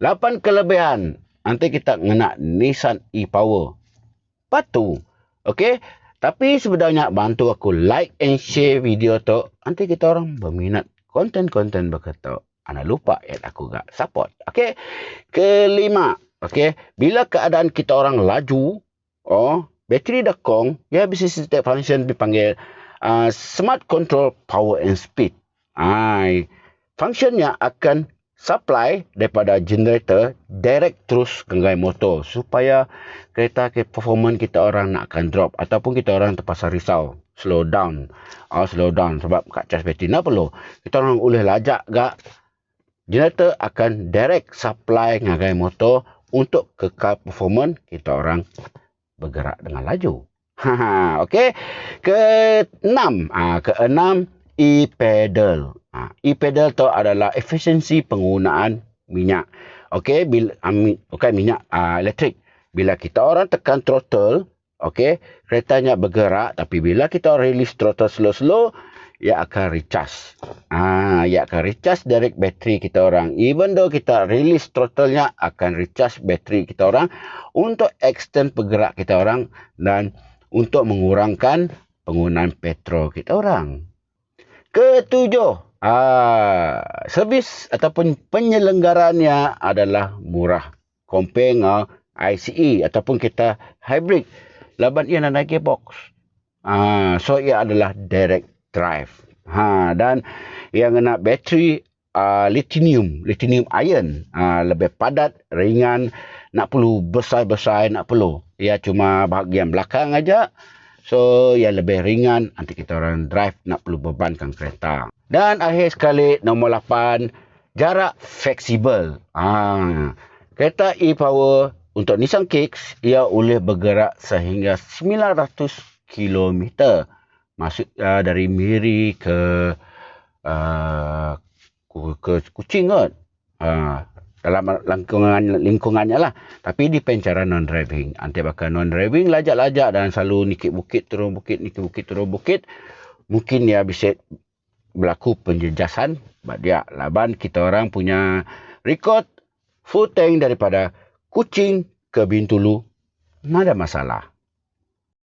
8 kelebihan. Nanti kita ngena Nissan e-Power. Patu. Okey. Tapi sebenarnya bantu aku like and share video tu. Nanti kita orang berminat konten-konten berkata. Anda lupa aku gak support. Okey. Kelima. Okey. Bila keadaan kita orang laju. Bateri dah kong. Ya bisa setiap function dipanggil Smart Control Power and Speed. Functionnya akan supply daripada generator direct terus ke gaya motor supaya kereta ke performance kita orang nak akan drop ataupun kita orang terpaksa risau slow down sebab kat charge bateri nak perlu kita orang boleh lajak gak generator akan direct supply dengan gaya motor untuk kekal performance kita orang bergerak dengan laju. Okey. Keenam e-pedal. E-pedal tu adalah efisiensi penggunaan minyak. Okey, minyak elektrik. Bila kita orang tekan throttle, okey, keretanya bergerak, tapi bila kita release throttle slow-slow, ia akan recharge. Ia akan recharge direct bateri kita orang. Even though kita release throttle-nya akan recharge bateri kita orang untuk extend bergerak kita orang dan untuk mengurangkan penggunaan petrol kita orang. Ketujuh, servis ataupun penyelenggarannya adalah murah. Compare dengan ICE ataupun kita hybrid. Laban ia nak naik gearbox. So ia adalah direct drive. Dan yang kena bateri lithium ion. Lebih padat, ringan, nak perlu besar-besar, nak perlu. Ia cuma bahagian belakang aja. So, yang lebih ringan, nanti kita orang drive nak perlu bebankan kereta. Dan akhir sekali, nombor 8, jarak fleksibel. Kereta e-Power untuk Nissan Kicks, ia boleh bergerak sehingga 900 km. Maksud dari Miri ke Kuching kot. Dalam lingkungannya lah. Tapi depend cara non-driving. Nanti bakal non-driving lajak-lajak dan selalu nikit bukit, turun bukit, nikit bukit, turun bukit. Mungkin dia bisa berlaku penjejasan. Sebab dia laban kita orang punya record full tank daripada Kuching ke Bintulu. Tidak ada masalah.